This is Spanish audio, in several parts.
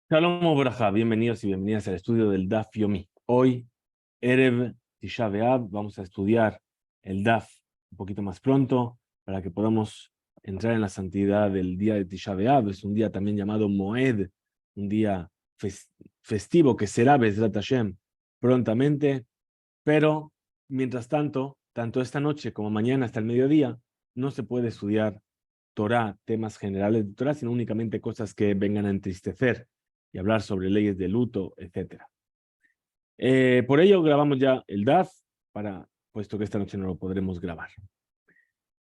Shalom Obraja, bienvenidos y bienvenidas al estudio del Daf Yomi. Hoy, Erev Tisha B'Av, vamos a estudiar el Daf un poquito más pronto para que podamos entrar en la santidad del día de Tisha B'Av. Es un día también llamado Moed, un día festivo que será Bezrat Hashem prontamente, pero mientras tanto, tanto esta noche como mañana hasta el mediodía, no se puede estudiar Torah, temas generales de Torah, sino únicamente cosas que vengan a entristecer y hablar sobre leyes de luto, etcétera. Por ello grabamos ya el DAF, puesto que esta noche no lo podremos grabar.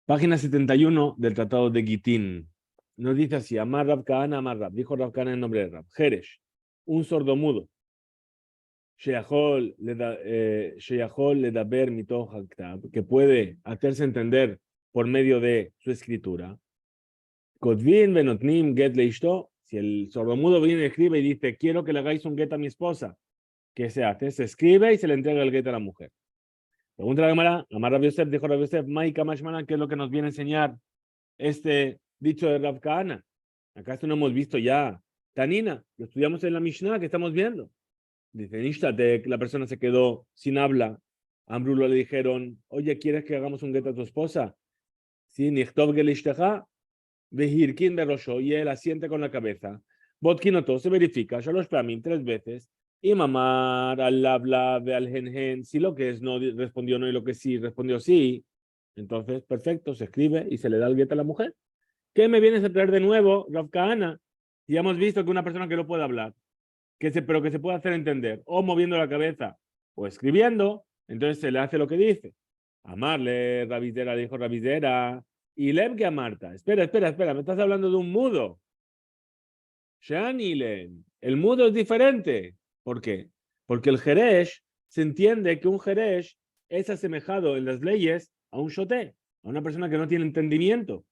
Página 71 del Tratado de Gitín. Nos dice así: Amar Rab Kahana, Amar Rab. Dijo Rab Kahana en nombre de Rab. Jeresh, un sordomudo. Sheyachol ledaber mitoch haktav, que puede hacerse entender por medio de su escritura. Kotvin benotnim get leishto. Si el sordomudo viene y escribe y dice, quiero que le hagáis un get a mi esposa, ¿qué se hace? Se escribe y se le entrega el get a la mujer. Pregunta la Gemara, Amar Rav Yosef, dijo Rav Yosef, Maika Mashmana, ¿qué es lo que nos viene a enseñar este dicho de Rav Kahana? Acá esto no hemos visto ya. Tanina, lo estudiamos en la Mishnah que estamos viendo. Dice, Nishtatek, la persona se quedó sin habla. A Ambrulo le dijeron, oye, ¿quieres que hagamos un get a tu esposa? Sí, Nichtov Gelishtaja, Vehirkin Berosho, y él asiente con la cabeza. Botkinoto se verifica, Shalosh Pamim, 3 veces. Y mamar al habla de al gen, si lo que es no respondió no y lo que sí respondió sí, entonces perfecto, se escribe y se le da el get a la mujer. ¿Qué me vienes a traer de nuevo, Rav Kahana? Y hemos visto que una persona que no puede hablar, pero que se puede hacer entender, o moviendo la cabeza, o escribiendo, entonces se le hace lo que dice. Amarle, Rabizera, dijo Rabizera, y Lem que a Marta. Espera, me estás hablando de un mudo. Shanilen, el mudo es diferente. ¿Por qué? Porque el Jeresh se entiende que un Jeresh es asemejado en las leyes a un Shoté, a una persona que no tiene entendimiento.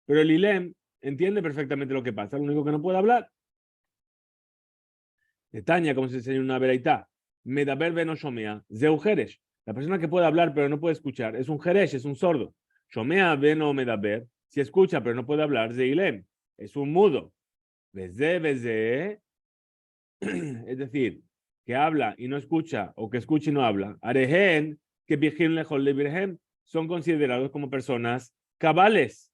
Pero el Ilem entiende perfectamente lo que pasa, lo único que no puede hablar. De Tania, como se enseña en una veraitá, Medaber beno shomea, zeu jeresh. La persona que puede hablar pero no puede escuchar es un jeresh, es un sordo. Shomea beno medaber, si escucha pero no puede hablar, zeilem, es un mudo. Beze, es decir, que habla y no escucha, o que escucha y no habla. Arehen, que bijim lejol le virhem, son considerados como personas cabales.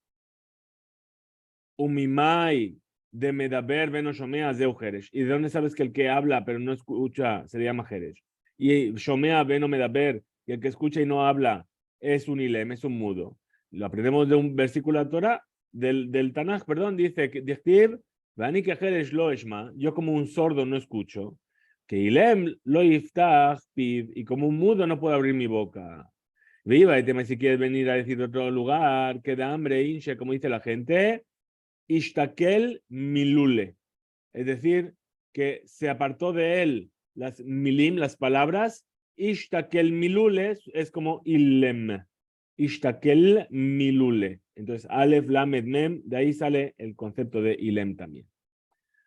Umimai de Medaber Beno Shomea Zeu Jeresh. ¿Y de dónde sabes que el que habla pero no escucha se llama Jeresh? Y Shomea Beno Medaber, y el que escucha y no habla es un ilem, es un mudo. Lo aprendemos de un versículo de Torah, del Tanaj, perdón, dice que Vani que Jeresh lo eshma, yo como un sordo no escucho, que ilem lo iftach piv, y como un mudo no puedo abrir mi boca. Viva, y tema si quieres venir a decir de otro lugar, que da hambre, hinche, como dice la gente. Ishtakel milule, es decir, que se apartó de él las milim, las palabras. Ishtakel milule es como ilem. Ishtakel milule. Entonces, Aleph, Lamed, Mem, de ahí sale el concepto de ilem también.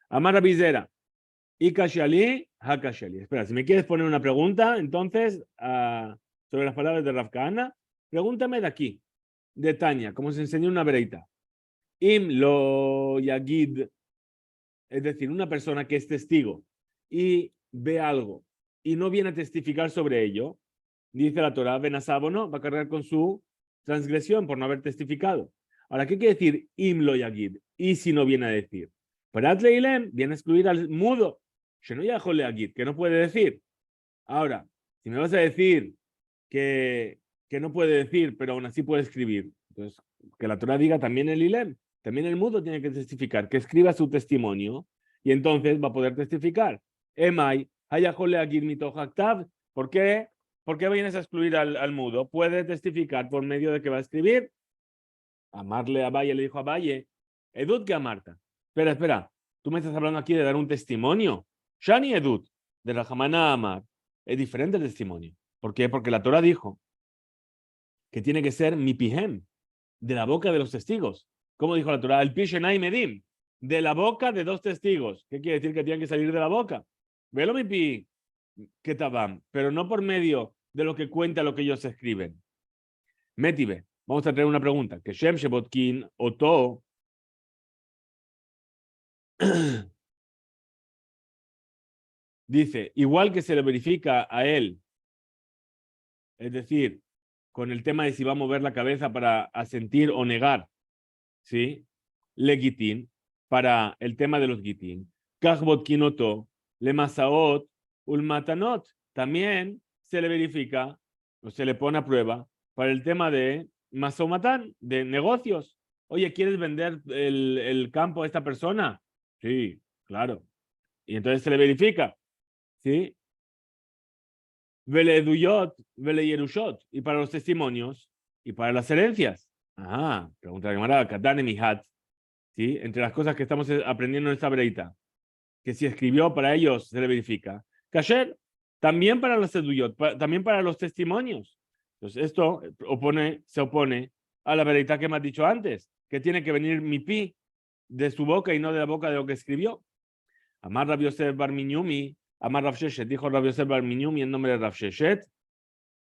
Amara Bizera. Ikashali, Hakashali. Espera, si me quieres poner una pregunta, entonces, sobre las palabras de Rav Kahana, pregúntame de aquí, de Tania, como se enseñó una vereita. Im lo yagid, es decir, una persona que es testigo y ve algo y no viene a testificar sobre ello, dice la Torah, Benasábono va a cargar con su transgresión por no haber testificado. Ahora, ¿qué quiere decir im lo yagid? Y si no viene a decir. Para Atleilem viene a excluir al mudo, que no puede decir. Ahora, si me vas a decir que no puede decir, pero aún así puede escribir, entonces que la Torah diga también el ilem. También el mudo tiene que testificar, que escriba su testimonio y entonces va a poder testificar. Emai, hayajole agir mitojaktav. ¿Por qué? ¿Por qué vienes a excluir al mudo? Puede testificar por medio de que va a escribir. Amarle a Valle le dijo a Valle, Edut que a Marta. Espera, tú me estás hablando aquí de dar un testimonio. Shani Edut, de la Jamana Amar, es diferente el testimonio. ¿Por qué? Porque la Torah dijo que tiene que ser mi pihem, de la boca de los testigos. ¿Cómo dijo la Torah? El pishenai medim, de la boca de dos testigos. ¿Qué quiere decir? Que tienen que salir de la boca. Velo mi pi, que tabam, pero no por medio de lo que cuenta lo que ellos escriben. Métibe, vamos a traer una pregunta. Que Shem Shebotkin Oto Dice, igual que se le verifica a él, es decir, con el tema de si va a mover la cabeza para asentir o negar, ¿sí? Le gitin, para el tema de los gitin. Kachbot kinoto, le masaot, ulmatanot. También se le verifica o se le pone a prueba para el tema de masomatán, de negocios. Oye, ¿quieres vender el campo a esta persona? Sí, claro. Y entonces se le verifica, ¿sí? Vele eduyot, vele yerushot. Y para los testimonios y para las herencias. Ajá, pregunta la camarada, Katane Mihat. ¿Sí? Entre las cosas que estamos aprendiendo en esta breita, que si escribió para ellos se le verifica. Kasher, también para los eduyot, también para los testimonios. Entonces, esto se opone a la breita que me has dicho antes, que tiene que venir mi pi de su boca y no de la boca de lo que escribió. Amar Rav Yosef Bar Minyumi, Amar Rav Sheshet, dijo Rav Yosef Bar Minyumi en nombre de Rav Sheshet,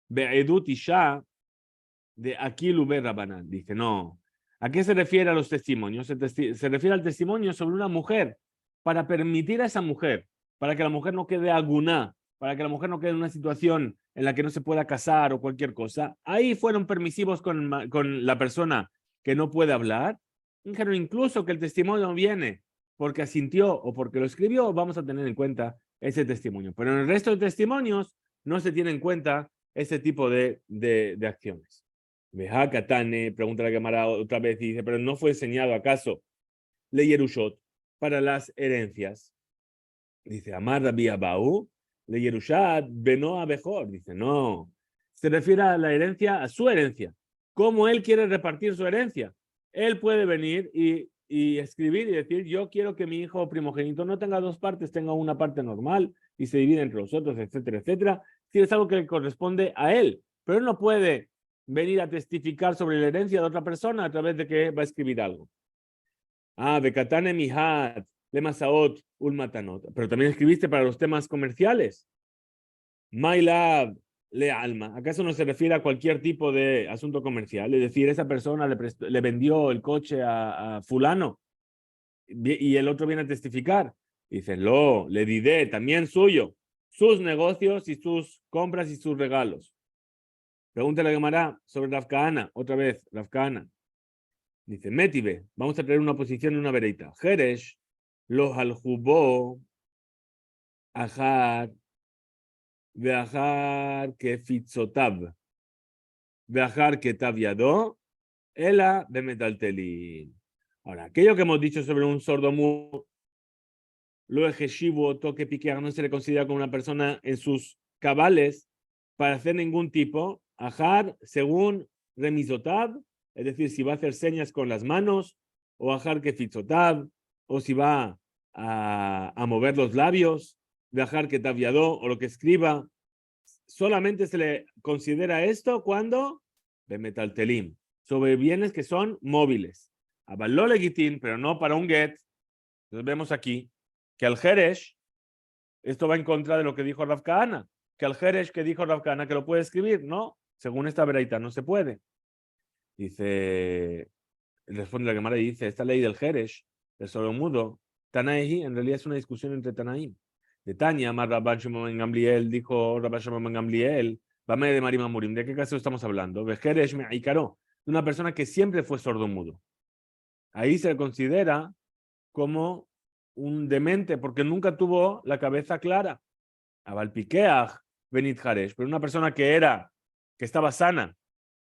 Be'edut Isha de Akilu Be Rabanan. Dice, no. ¿A qué se refiere a los testimonios? Se refiere al testimonio sobre una mujer, para permitir a esa mujer, para que la mujer no quede aguná, para que la mujer no quede en una situación en la que no se pueda casar o cualquier cosa. Ahí fueron permisivos con la persona que no puede hablar. Dijeron incluso que el testimonio viene porque asintió o porque lo escribió, vamos a tener en cuenta ese testimonio. Pero en el resto de testimonios no se tiene en cuenta ese tipo de acciones. Veja Katane, pregunta la cámara otra vez y dice, pero ¿no fue enseñado acaso le Yerushot para las herencias? Dice, Amar Rabbi Abahu, le Yerushat beno abejor. Dice, no, se refiere a la herencia, a su herencia. ¿Cómo él quiere repartir su herencia? Él puede venir y escribir y decir, yo quiero que mi hijo primogénito no tenga dos partes, tenga una parte normal y se divide entre los otros, etcétera, etcétera. Si es algo que le corresponde a él, pero él no puede venir a testificar sobre la herencia de otra persona a través de que va a escribir algo. Ah, Bekatane Mihat, Lemasaot, Ulmatanot. Pero también escribiste para los temas comerciales. My Lab, Le Alma. ¿Acaso no se refiere a cualquier tipo de asunto comercial? Es decir, esa persona le vendió el coche a fulano y el otro viene a testificar. Dicen, lo, le didé, también suyo. Sus negocios y sus compras y sus regalos. Pregúntale a Gemara sobre Rav Kahana, otra vez, Rav Kahana. Dice, Métibe, vamos a traer una posición en una vereita. Jeresh, los aljubó, ajar, veajar que fitzotab, veajar que tabiado, ela de metaltelín. Ahora, aquello que hemos dicho sobre un sordomudo, lo ejeshivo, toque piquear, no se le considera como una persona en sus cabales para hacer ningún tipo, ajar, según remisotab, es decir, si va a hacer señas con las manos, o ajar que fitzotab, o si va a mover los labios, viajar que tabiado, o lo que escriba, solamente se le considera esto cuando de metaltelim, sobre bienes que son móviles. Avaló legitim, pero no para un get. Entonces vemos aquí que al Jeresh, esto va en contra de lo que dijo Rav Kahana, que al Jeresh que dijo Rav Kahana que lo puede escribir, no, según esta veraita no se puede. Dice, responde la Gemara y dice, esta ley del Jeresh, del sordomudo, Tanaí, en realidad es una discusión entre Tanaim. De Tania, Mar Rabban Shimon ben Gamliel, dijo Rabban Shimon ben Gamliel, Bame de Marim Amurim, ¿de qué caso estamos hablando? De Jeresh me aicaró, de una persona que siempre fue sordomudo. Ahí se le considera como un demente porque nunca tuvo la cabeza clara. Avalpikeach Benit Haresh, pero una persona que estaba sana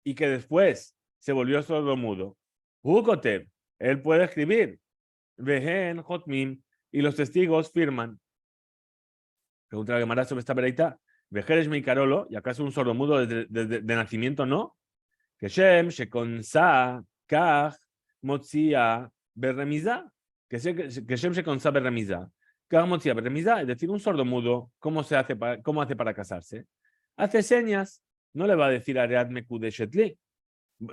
y que después se volvió sordomudo. Hukotev, él puede escribir. Vehen Hotmim, y los testigos firman. Pregunta la Gemara sobre esta vereita. Vejeres Meikarolo, y acaso un sordomudo de nacimiento no. Que Shem, Shekonsa, Kach, Motzia, Berremiza. Que Shem Shekonsa Berremiza. Kach Motzia Berremiza, es decir, un sordomudo, ¿cómo hace para casarse? Hace señas, no le va a decir a Reat Mekude Shetli,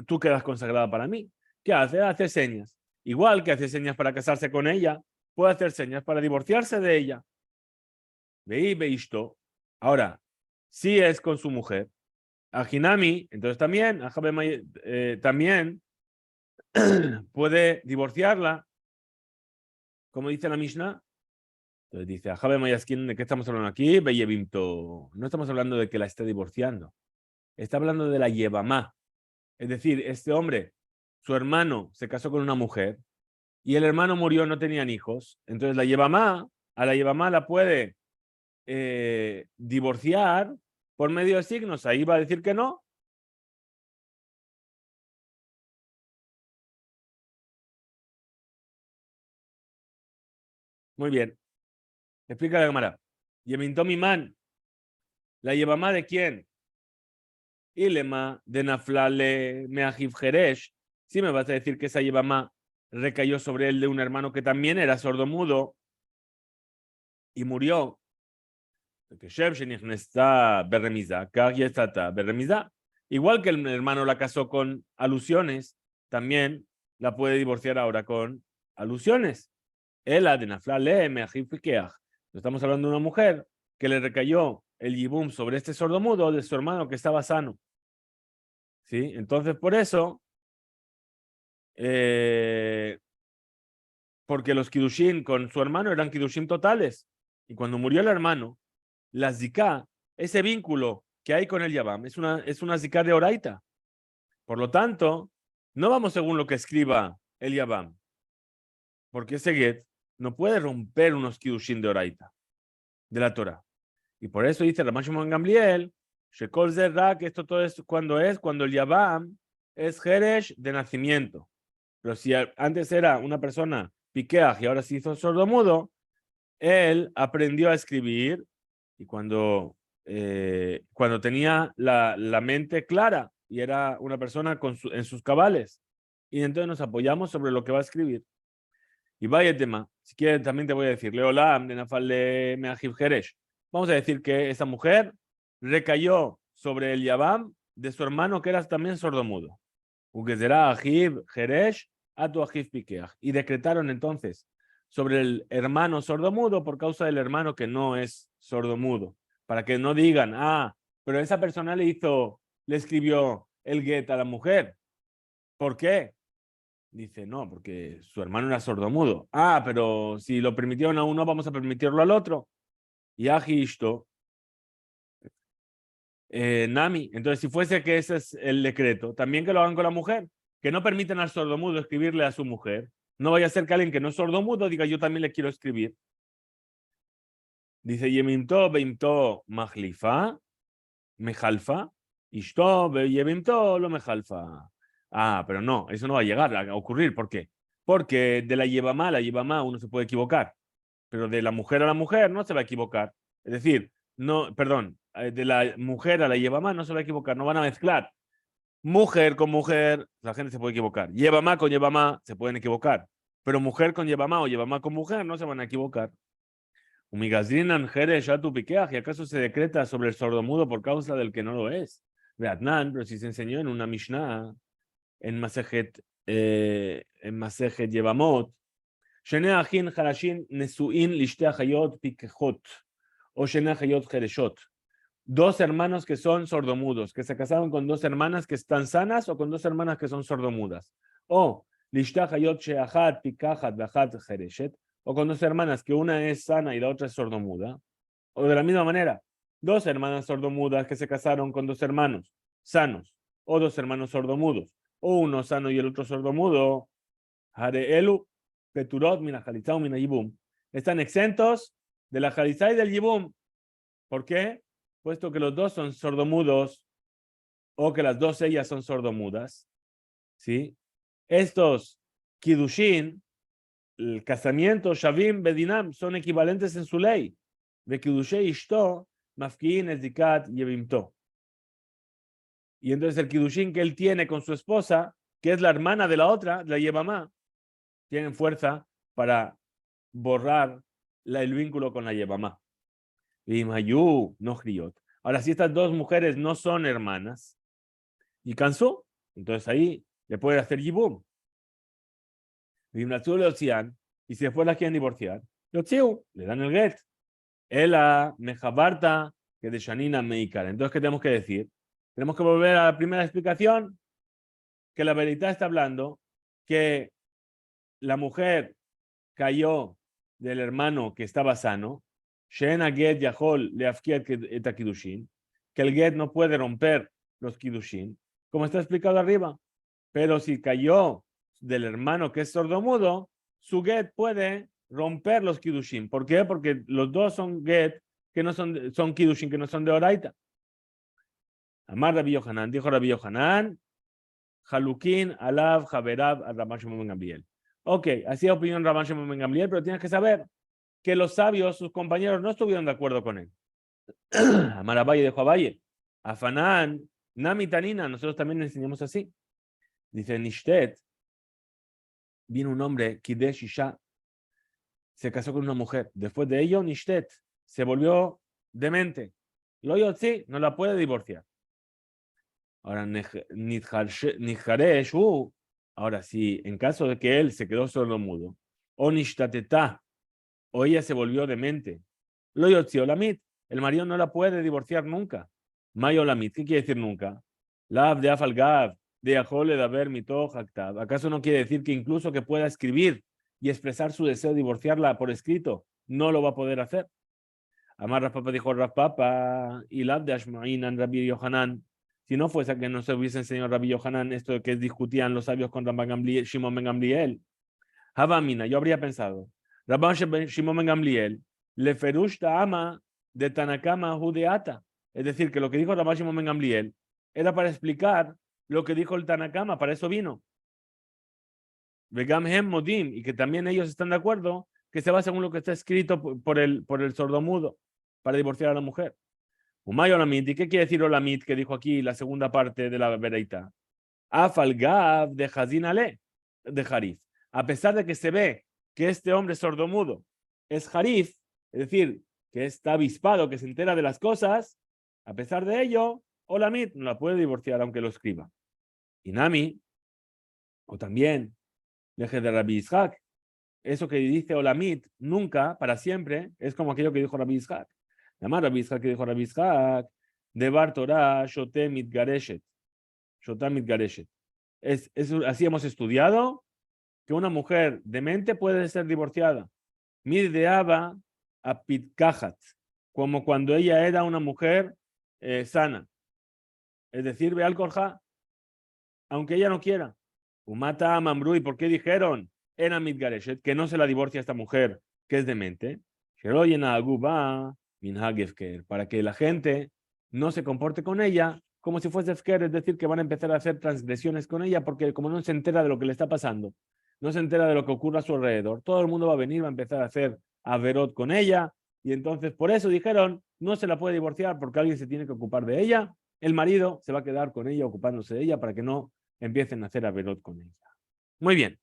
tú quedas consagrada para mí. ¿Qué hace? Hace señas. Igual que hace señas para casarse con ella, puede hacer señas para divorciarse de ella. Veí, veísto. Ahora, si es con su mujer, Ajinami, entonces también, también puede divorciarla, como dice la Mishnah, Entonces dice, Ajabe Mayaskin, ¿de qué estamos hablando aquí? Beyevimto. No estamos hablando de que la esté divorciando. Está hablando de la Yevamá. Es decir, este hombre, su hermano se casó con una mujer y el hermano murió, no tenían hijos. Entonces la Yevamá, a la Yevamá la puede divorciar por medio de signos. Ahí va a decir que no. Muy bien. Explica la cámara. Yemintó mi man. ¿La Yevamá de quién? Ilema de Naflale Meajiv Jeresh. Si me vas a decir que esa Yevamá recayó sobre él de un hermano que también era sordomudo y murió. Igual que el hermano la casó con alusiones, también la puede divorciar ahora con alusiones. Estamos hablando de una mujer que le recayó el yibum sobre este sordomudo de su hermano que estaba sano. ¿Sí? Entonces, por eso, porque los Kiddushin con su hermano eran Kiddushin totales. Y cuando murió el hermano, la Zika, ese vínculo que hay con el Yabam, es una Zika de Oraita. Por lo tanto, no vamos según lo que escriba el Yabam, porque ese Get no puede romper unos Kiddushin de Oraita, de la Torah. Y por eso dice Ramah Shimon Gamliel, Shekol Zerra, que esto todo es cuando el Yabam es Jeresh de nacimiento. Pero si antes era una persona piqueaj y ahora se hizo sordomudo, él aprendió a escribir y cuando tenía la mente clara y era una persona en sus cabales. Y entonces nos apoyamos sobre lo que va a escribir. Y vaya tema, si quieres también te voy a decir, Leolam de Nafal Meajiv Jeresh. Vamos a decir que esa mujer recayó sobre el Yabam de su hermano que era también sordomudo. Ukezerá Ajiv Jeresh a tu Ajiv Pikeach. Y decretaron entonces sobre el hermano sordomudo por causa del hermano que no es sordomudo. Para que no digan, pero esa persona le escribió el get a la mujer. ¿Por qué? Dice, no, porque su hermano era sordomudo. Pero si lo permitieron a uno, vamos a permitirlo al otro. Y Ajishto, Nami. Entonces, si fuese que ese es el decreto, también que lo hagan con la mujer. Que no permitan al sordomudo escribirle a su mujer. No vaya a ser que alguien que no es sordomudo diga, yo también le quiero escribir. Dice, Yemimto, Beimto, Mahlifa, Mejalfa, Ishto, Yemimto, lo Mejalfa. Pero no, eso no va a llegar a ocurrir. ¿Por qué? Porque de la Yevamá a la Yevamá uno se puede equivocar, pero de la mujer a la mujer no se va a equivocar. Es decir, no, perdón, de la mujer a la Yevamá no se va a equivocar, no van a mezclar. Mujer con mujer, la gente se puede equivocar. Yevamá con Yevamá se pueden equivocar, pero mujer con Yevamá o Yevamá con mujer no se van a equivocar. Umigazrinan Jere Shatu Pikeach, ¿y acaso se decreta sobre el sordomudo por causa del que no lo es? Beatnan, pero si se enseñó en una Mishnah, en Masejet Yevamot, שני אחים חלשים נשואים לשתי אחיות פיקחות, o שני אחיות חרשות. Dos hermanos que son sordomudos, que se casaron con dos hermanas que están sanas o con dos hermanas que son sordomudas. O לשתי אחיות שאחת פיקחת ואחת חרשת, o con dos hermanas que una es sana y la otra es sordomuda. O de la misma manera, dos hermanas sordomudas que se casaron con dos hermanos sanos, o dos hermanos sordomudos, o uno sano y el otro sordomudo. Hareelu Peturot, mina Jalizá o mina Yibum. Están exentos de la Jalizá y del Yibum. ¿Por qué? Puesto que los dos son sordomudos o que las dos ellas son sordomudas. ¿Sí? Estos Kiddushin, el casamiento, Shavim, Bedinam, son equivalentes en su ley. De Kiddushé Ishto, Mafkiin, Ezdikat, Yevimto. Y entonces el Kiddushin que él tiene con su esposa, que es la hermana de la otra, la Yevamá, tienen fuerza para borrar el vínculo con la Yevamá. Vimayu, no Griot. Ahora, si estas dos mujeres no son hermanas y cansó, entonces ahí le puede hacer Yibum. Vimnatzú le Ocean, y si después la quieren divorciar, le dan el get. Ela, Mejabarta, que de Shanina Meikar. Entonces, ¿qué tenemos que decir? Tenemos que volver a la primera explicación, que la verdad está hablando que la mujer cayó del hermano que estaba sano, She'en Get Yahol Leafkiat et Kiddushin, que el Get no puede romper los Kiddushin, como está explicado arriba. Pero si cayó del hermano que es sordomudo, su Get puede romper los Kiddushin. ¿Por qué? Porque los dos son Get que no son Kiddushin, que no son de Oraita. Amar Rabbi Yohanan, dijo Rabbi Yohanan, Halukin, Alav, Javerab, Rabban Shimon ben Gamliel. Ok, así opinión Rabban Shimon ben Gamliel, pero tienes que saber que los sabios, sus compañeros, no estuvieron de acuerdo con él. Amar Abaye dijo Abaye, Afanán, Nami Tanina, nosotros también enseñamos así. Dice Nishtet, vino un hombre, Kidesh Isha, se casó con una mujer. Después de ello, Nishtet se volvió demente. Lo Yotzi no la puede divorciar. Ahora, Nidjaresh, ahora sí, en caso de que él se quedó sordomudo, o Nishtateta, o ella se volvió demente, lo Yotzi Olamit, el marido no la puede divorciar nunca. May Olamit, ¿qué quiere decir nunca? Lav de Afalgav, de Yahole de haber mito Haktav. ¿Acaso no quiere decir que incluso que pueda escribir y expresar su deseo de divorciarla por escrito, no lo va a poder hacer? Amar Raspapa dijo Raspapa, y Lav de Ashma'inan Rabbi Yohanan. Si no fuese que no se hubiese enseñado Rabbi Yohanan esto de que discutían los sabios con Rabban Gamliel, Shimon ben Gamliel, Havamina, yo habría pensado, Rabban Shimon ben Gamliel, Leferush Ta'ama de Tanakama Judeata. Es decir, que lo que dijo Rabban Shimon ben Gamliel era para explicar lo que dijo el Tanakama, para eso vino. Vegam Hem Modim, y que también ellos están de acuerdo que se va según lo que está escrito por el sordomudo para divorciar a la mujer. Umay Olamit, ¿y qué quiere decir Olamit que dijo aquí la segunda parte de la Bereita? Afalgav de Hazin Ale, de Harif. A pesar de que se ve que este hombre sordomudo es Harif, es decir, que está avispado, que se entera de las cosas, a pesar de ello, Olamit no la puede divorciar aunque lo escriba. Y Nami, o también, deje de Rabbi Ishaq, eso que dice Olamit, nunca, para siempre, es como aquello que dijo Rabbi Ishaq. Además, Rabbi Ishaq que dijo Rabbi Ishaq, de Bar Torah, Shotem Mitgareshet. Shotam Mitgareshet. Así hemos estudiado que una mujer demente puede ser divorciada. Middeaba a Pitkahat, como cuando ella era una mujer sana. Es decir, ve al Korja, aunque ella no quiera. Umata a Mamru, ¿y por qué dijeron en Mitgareshet que no se la divorcia a esta mujer que es demente? Para que la gente no se comporte con ella como si fuese Efker, es decir, que van a empezar a hacer transgresiones con ella porque como no se entera de lo que le está pasando, no se entera de lo que ocurre a su alrededor, todo el mundo va a venir, va a empezar a hacer averot con ella y entonces por eso dijeron, no se la puede divorciar porque alguien se tiene que ocupar de ella, el marido se va a quedar con ella ocupándose de ella para que no empiecen a hacer averot con ella. Muy bien.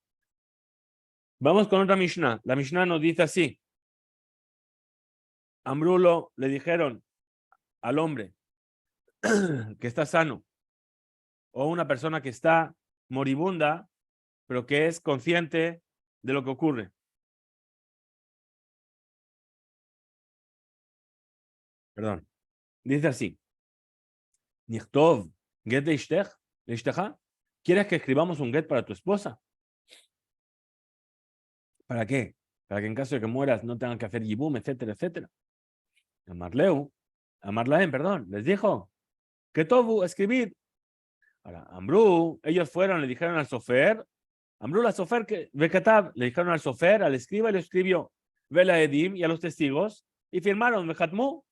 Vamos con otra Mishnah. La Mishnah nos dice así. Ambrulo le dijeron al hombre que está sano o una persona que está moribunda, pero que es consciente de lo que ocurre. Perdón. Dice así. Nichtov, get leishtecha. ¿Quieres que escribamos un get para tu esposa? ¿Para qué? Para que en caso de que mueras no tengan que hacer yibum, etcétera, etcétera. Amarlaem, perdón, les dijo que Tobu, escribid. Ahora, Ambrú, ellos fueron, le dijeron al sofer, Ambrú la sofer que Bekatab, le dijeron al sofer, al escriba, y lo escribió. Vela Edim y a los testigos, y firmaron Bejatmu.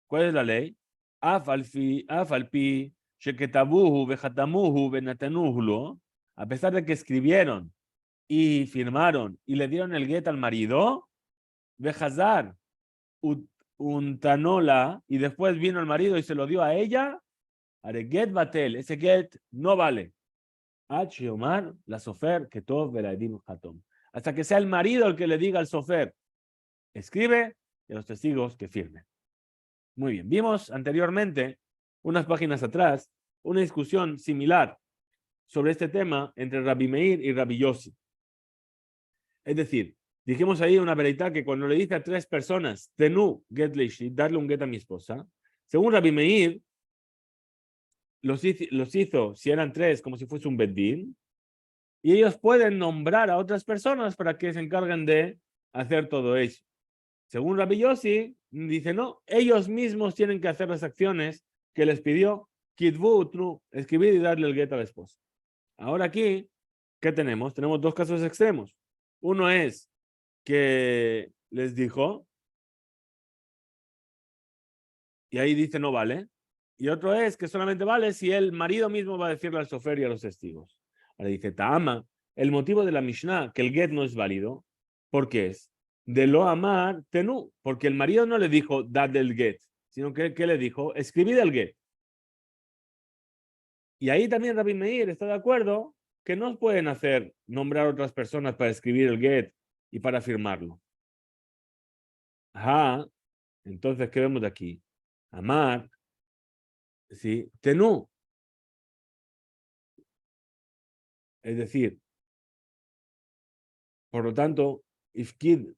¿Cuál es la ley? Afalpi, Sheketabuhu, Bejatamuhu, Benatanuhlo, a pesar de que escribieron y firmaron y le dieron el get al marido, Bejazar, Untanola, y después vino el marido y se lo dio a ella, Areget Batel, ese get no vale. Omar, la sofer, que todo veradim hatom. Hasta que sea el marido el que le diga al sofer, escribe, y a los testigos que firmen. Muy bien, vimos anteriormente, unas páginas atrás, una discusión similar sobre este tema entre Rabbi Meir y Rabbi Yossi. Es decir, dijimos ahí una veredad que cuando le dice a tres personas, tenu get leishi, darle un get a mi esposa, según Rabbi Meir, los hizo, si eran tres, como si fuese un bedín, y ellos pueden nombrar a otras personas para que se encarguen de hacer todo eso. Según Rabbi Yossi, dice, no, ellos mismos tienen que hacer las acciones que les pidió Kitvu Utru, escribir y darle el get a la esposa. Ahora aquí, ¿qué tenemos? Tenemos dos casos extremos. Uno es que les dijo, y ahí dice no vale. Y otro es que solamente vale si el marido mismo va a decirle al sofer y a los testigos. Ahora dice, Ta'ama, el motivo de la Mishnah, que el get no es válido, ¿por qué es? De lo amar tenú, porque el marido no le dijo dad el get, sino que ¿qué le dijo? Escribid el get. Y ahí también Rabbi Meir está de acuerdo que no pueden hacer nombrar otras personas para escribir el get y para firmarlo. Ajá, entonces, ¿qué vemos de aquí? Amar, ¿sí? Tenú. Es decir, por lo tanto, Ifkid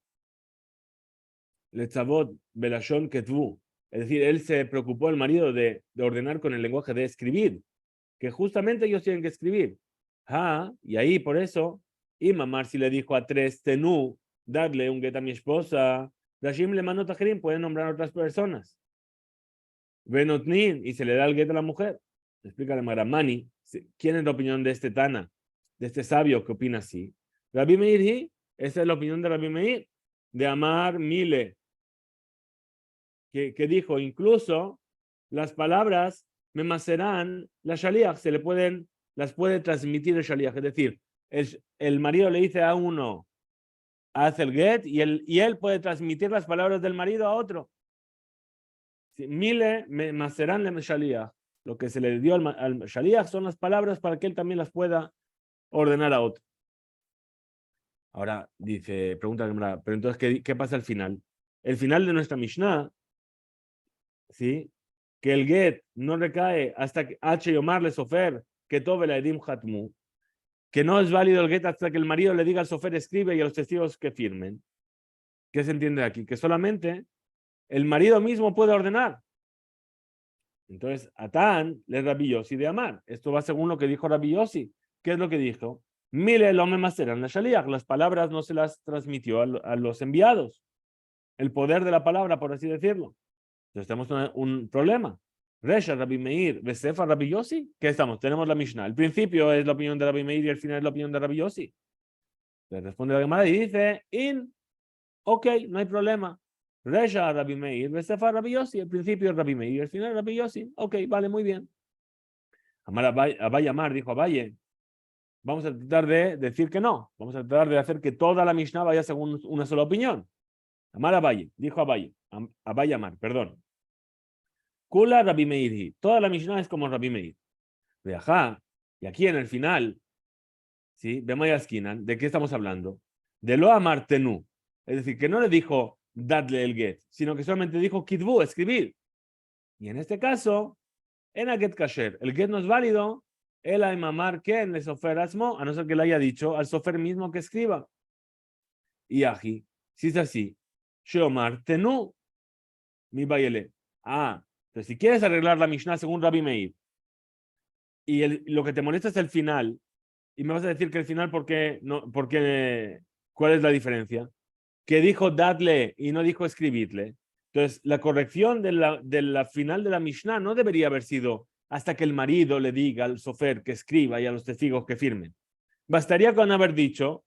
Letzavot Belashon Ketvu. Es decir, él se preocupó, el marido, de ordenar con el lenguaje de escribir, que justamente ellos tienen que escribir. Ah, y ahí por eso, y mamar si le dijo a tres tenú, darle un get a mi esposa, Dashim le mandó tajerim, pueden nombrar a otras personas. Benotnin, y se le da el get a la mujer. Explica la Maramani, ¿quién es la opinión de este Tana, de este sabio que opina así? Rabbi Meir, esa es la opinión de Rabbi Meir, de amar mile, que dijo, incluso las palabras me macerán la shaliach, las puede transmitir el shaliach, es decir, el marido le dice a uno, hace el get, y él puede transmitir las palabras del marido a otro. Mile me macerán le shaliach, lo que se le dio al shaliach son las palabras para que él también las pueda ordenar a otro. Ahora dice, pregunta, pero entonces, ¿qué pasa al final? El final de nuestra Mishnah, ¿sí? Que el get no recae hasta que H. Yomar le sofer, que tove la edim hatmu, que no es válido el get hasta que el marido le diga al sofer escribe y a los testigos que firmen. ¿Qué se entiende aquí? Que solamente el marido mismo puede ordenar. Entonces, Atán le Rabbi Yossi de amar. Esto va según lo que dijo Rabbi Yossi. ¿Qué es lo que dijo? Mile lo me maceran la shaliach. Las palabras no se las transmitió a los enviados. El poder de la palabra, por así decirlo. Entonces tenemos un problema. Resha, Rabbi Meir, Besefa, Rabbi Yossi. ¿Qué estamos? Tenemos la Mishnah. El principio es la opinión de Rabbi Meir y el final es la opinión de Rabbi Yossi. Le responde la Gemara y dice, ok, no hay problema. Resha, Rabbi Meir, Besefa, Rabbi Yossi. El principio es Rabbi Meir y el final es Rabbi Yossi. Ok, vale, muy bien. Amar Abaye Amar dijo Abaye, vamos a tratar de decir que no. Vamos a tratar de hacer que toda la Mishnah vaya según una sola opinión. Amar Abaye, dijo Abaye, Abaye Amar, perdón. Kula Rabbi Meir. Toda la Mishnah es como Rabbi Meir. Veajá. Y aquí en el final, ¿sí? Vemos a Skinan, ¿de qué estamos hablando? De lo amar tenú. Es decir, que no le dijo dadle el get, sino que solamente dijo kitbu, escribir. Y en este caso, en a get kasher, el get no es válido, el mamar que en el sofer asmo, a no ser que le haya dicho al sofer mismo que escriba. Y ají, si es así, Sheomar tenú, mi bayele. Entonces si quieres arreglar la Mishnah según Rabbi Meir, y lo que te molesta es el final, y me vas a decir que el final, ¿cuál es la diferencia? Que dijo dadle y no dijo escribidle. Entonces, la corrección de la final de la Mishnah no debería haber sido hasta que el marido le diga al sofer que escriba y a los testigos que firmen. Bastaría con haber dicho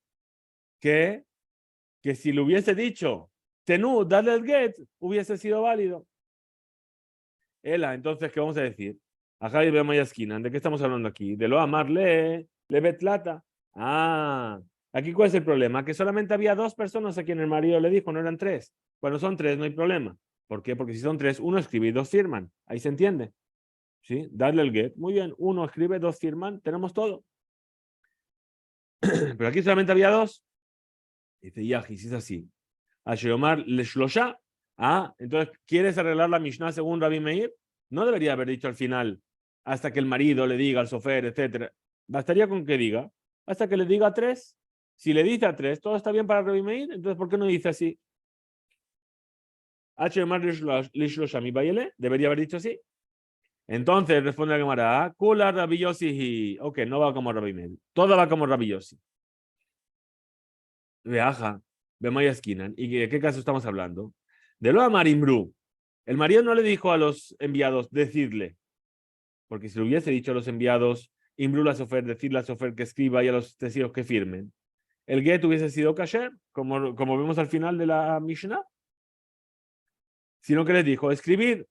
que si le hubiese dicho tenú, dadle el get, hubiese sido válido. Entonces, ¿qué vamos a decir? Ajá, y vemos esquina. ¿De qué estamos hablando aquí? De lo amarle, le betlata. Aquí ¿cuál es el problema? Que solamente había dos personas a quien el marido le dijo, no eran tres. Cuando son tres, no hay problema. ¿Por qué? Porque si son tres, uno escribe y dos firman. Ahí se entiende. ¿Sí? Darle el get. Muy bien. Uno escribe, dos firman. Tenemos todo. Pero aquí solamente había dos. Dice Yahi, si es así. A Sheomar le shlosha. Entonces, ¿quieres arreglar la Mishnah según Rabbi Meir? No debería haber dicho al final, hasta que el marido le diga al sofer, etc. Bastaría con que diga, hasta que le diga a tres. Si le dice a tres, todo está bien para Rabbi Meir, entonces ¿por qué no dice así? Debería haber dicho así. Entonces responde la Gemara, Kula Rabbi Yossi. Ok, no va como Rabbi Meir. Todo va como Rabbi Yossi. Veaja. Bemaya esquinan. ¿Y de qué caso estamos hablando? De lo amar Imru. El marido no le dijo a los enviados, decidle. Porque si le hubiese dicho a los enviados, Imru la sofer, decirle a sofer que escriba y a los testigos que firmen, el get hubiese sido kasher, como vemos al final de la Mishnah. Sino que les dijo, escribir.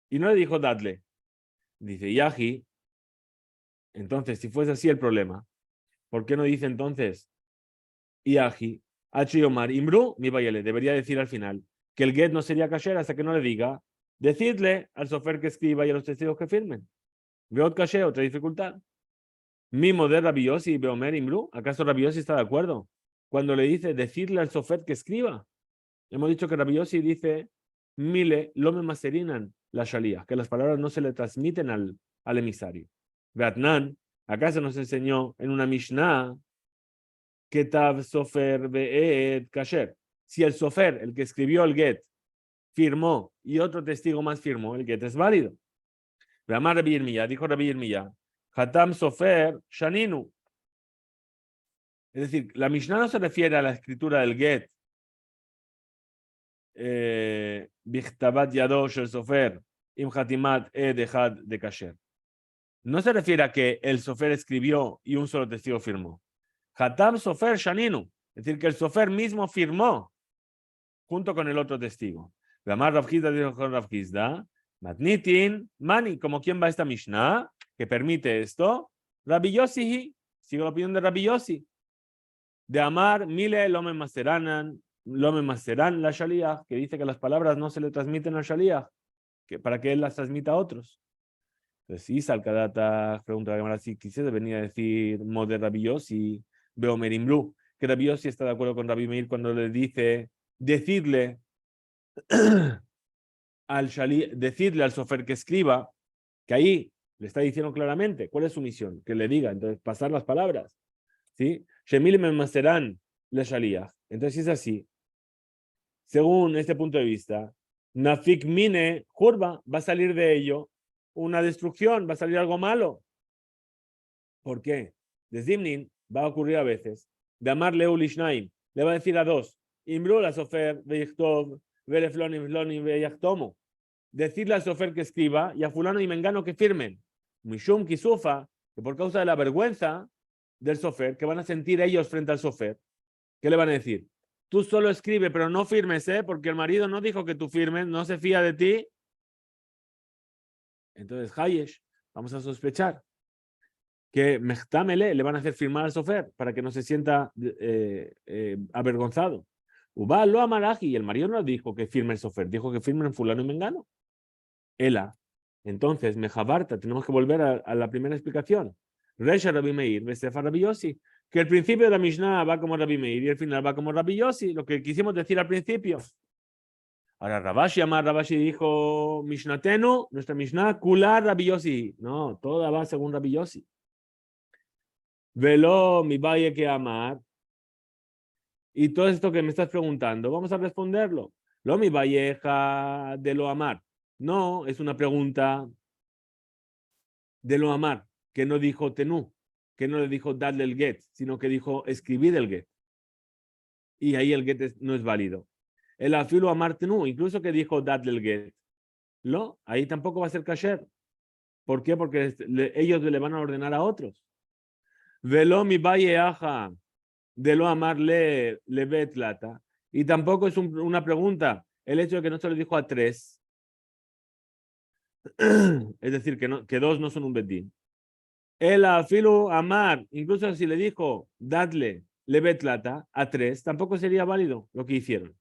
Y no le dijo, dadle. Dice, Yahi. Entonces, si fuese así el problema, ¿por qué no dice entonces, Yahi, Omar, Imru, mi bayele? Debería decir al final que el get no sería kasher hasta que no le diga, decidle al sofer que escriba y a los testigos que firmen. Veo kasher, otra dificultad. Mimo de Rabbi Yossi y Beomer Imru. ¿Acaso Rabbi Yossi está de acuerdo? Cuando le dice, decirle al sofer que escriba. Hemos dicho que Rabbi Yossi dice, mile, lome maserinan la shalía, que las palabras no se le transmiten al emisario. Beatnan, ¿acaso nos enseñó en una Mishnah que tab sofer be'ed kasher? Si el sofer, el que escribió el get, firmó y otro testigo más firmó, el get es válido. Veamar Rabbi Yirmiyah, dijo Rabbi Yirmiyah, Hatam sofer shaninu. Es decir, la Mishnah no se refiere a la escritura del get, Bichtabat yado shel sofer, im hatimat ed de kasher. No se refiere a que el sofer escribió y un solo testigo firmó. Hatam sofer shaninu, es decir, que el sofer mismo firmó junto con el otro testigo. Ramar Rav Hizda dijo con Rav Hizda, matnitin mani, como quien va esta Mishnah que permite esto, Rabbi Yossi, sigo la opinión de Rabbi Yossi, de amar mile lome masteran la shaliach, que dice que las palabras no se le transmiten al shaliach, que para que él las transmita a otros. Entonces, Isa al-Kadata pregunta a la si quisiera venir a decir Moder Rabbi Yossi, veo Merimlu, que Rabbi Yossi está de acuerdo con Rabbi Meir cuando le dice decirle decirle al sofer que escriba, que ahí le está diciendo claramente cuál es su misión, que le diga, entonces pasar las palabras. ¿Sí? Shemil me masterán le shaliach. Entonces, si es así, según este punto de vista, Nafik mine curva, va a salir de ello una destrucción, va a salir algo malo. ¿Por qué? Desdimnin va a ocurrir a veces. De amarle ulishnaim, le va a decir a dos, Imru la sofer, veichtov, vereflonim, flonim, veyachtomo. Decirle al sofer que escriba y a fulano y mengano que firmen. Mishum kisufa, que por causa de la vergüenza del sofer, que van a sentir ellos frente al sofer, ¿qué le van a decir? Tú solo escribe, pero no firmes, porque el marido no dijo que tú firmes, no se fía de ti. Entonces, Hayesh, vamos a sospechar que Mechtamele le van a hacer firmar al sofer para que no se sienta avergonzado. Uba lo amaraji, y el marido no dijo que firme el sofer, dijo que firme en fulano y mengano. Ela. Entonces, Mejabarta, tenemos que volver a la primera explicación. Resha Rabbi Meir, Besefa Rabbi Yossi. Que el principio de la Mishnah va como Rabbi Meir y el final va como Rabbi Yossi, lo que quisimos decir al principio. Ahora Rabashi dijo, Mishnatenu, nuestra Mishnah, Kula Rabbi Yossi. No, toda va según Rabbi Yossi. Velo mi valle que amar. Y todo esto que me estás preguntando, vamos a responderlo. Lo mi valleja de lo amar. No, es una pregunta de lo amar, que no dijo tenú, que no le dijo darle el get, sino que dijo escribir el get. Y ahí el get no es válido. El afilo amar tenú, incluso que dijo darle el get. No, ahí tampoco va a ser kasher. ¿Por qué? Porque ellos le van a ordenar a otros. Velo mi valle aja de lo amar le bet lata. Y tampoco es una pregunta el hecho de que no se lo dijo a tres. Es decir, que dos no son un bedín. El afilo amar, incluso si le dijo dadle le bet lata a tres, tampoco sería válido lo que hicieron.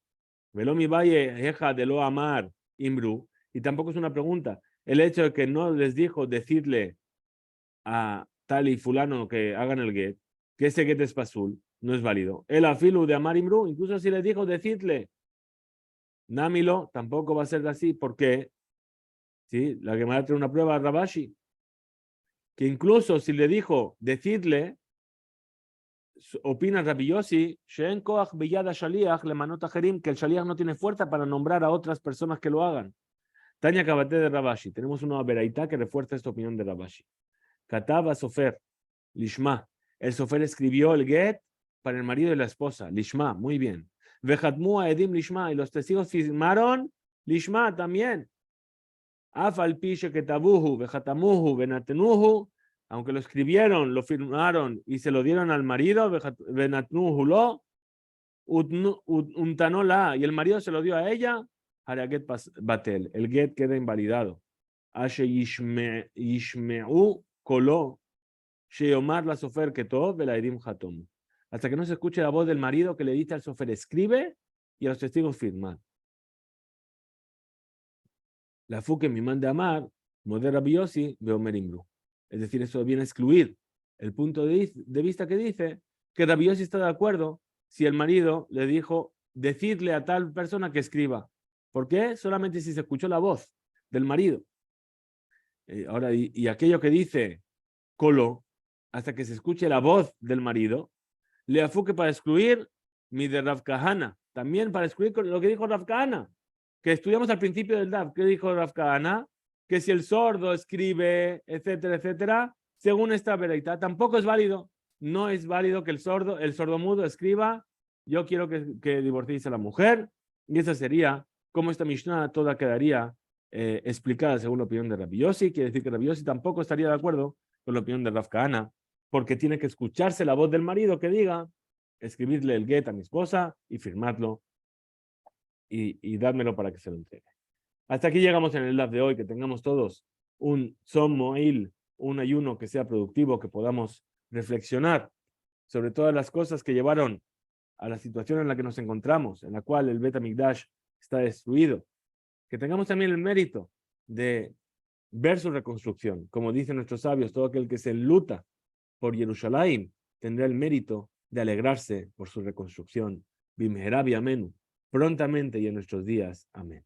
Velo mi valle eja de lo amar imru. Y tampoco es una pregunta. El hecho de que no les dijo decirle a tal y fulano que hagan el get, que ese get es pasul, no es válido. El afilu de amar imru, incluso si le dijo decirle námilo, tampoco va a ser así. ¿Por qué? ¿Sí? La que me va a traer una prueba a Rabashi, que incluso si le dijo decirle, opina Rabbi Yossi, que el shaliach no tiene fuerza para nombrar a otras personas que lo hagan. Tania Kabate de Rabashi. Tenemos una veraita que refuerza esta opinión de Rabashi. Kataba Sofer, Lishma. El Sofer escribió el get para el marido y la esposa, lishma, muy bien. Vejatmu edim lishma, y los testigos firmaron lishma también. Afal pishe ketabuhu, vejatamuhu, venatenuhu, aunque lo escribieron, lo firmaron y se lo dieron al marido, venatnuhu lo, untanola, y el marido se lo dio a ella, haraget batel, el get queda invalidado. Ashe yishmeu kolo, sheyomar la sofer ketov, velaidim hatom. Hasta que no se escuche la voz del marido que le dice al sofer, escribe, y a los testigos firman. La fuque mi manda amar, modera biosi, beomer imru. Es decir, eso viene a excluir el punto de vista que dice que Rabbi Yossi está de acuerdo si el marido le dijo decirle a tal persona que escriba. ¿Por qué? Solamente si se escuchó la voz del marido. Ahora, y aquello que dice colo, hasta que se escuche la voz del marido, le afuque para excluir mi de Rav Kahana, también para excluir lo que dijo Rav Kahana, que estudiamos al principio del DAF. ¿Qué dijo Rav Kahana? Que si el sordo escribe, etcétera, etcétera, según esta veredicta, tampoco es válido. No es válido que el sordomudo escriba, yo quiero que divorciéis a la mujer, y esa sería, como esta Mishnah toda quedaría explicada según la opinión de Rabbi Yossi. Quiere decir que Rabbi Yossi tampoco estaría de acuerdo con la opinión de Rav Kahana, porque tiene que escucharse la voz del marido que diga, escribirle el get a mi esposa y firmarlo y dármelo para que se lo entregue. Hasta aquí llegamos en el live de hoy. Que tengamos todos un Tzom Mo'il, un ayuno que sea productivo, que podamos reflexionar sobre todas las cosas que llevaron a la situación en la que nos encontramos, en la cual el Bet HaMikdash está destruido. Que tengamos también el mérito de ver su reconstrucción. Como dicen nuestros sabios, todo aquel que se enluta por Jerusalén tendrá el mérito de alegrarse por su reconstrucción. Bimhera biamenu, prontamente y en nuestros días. Amén.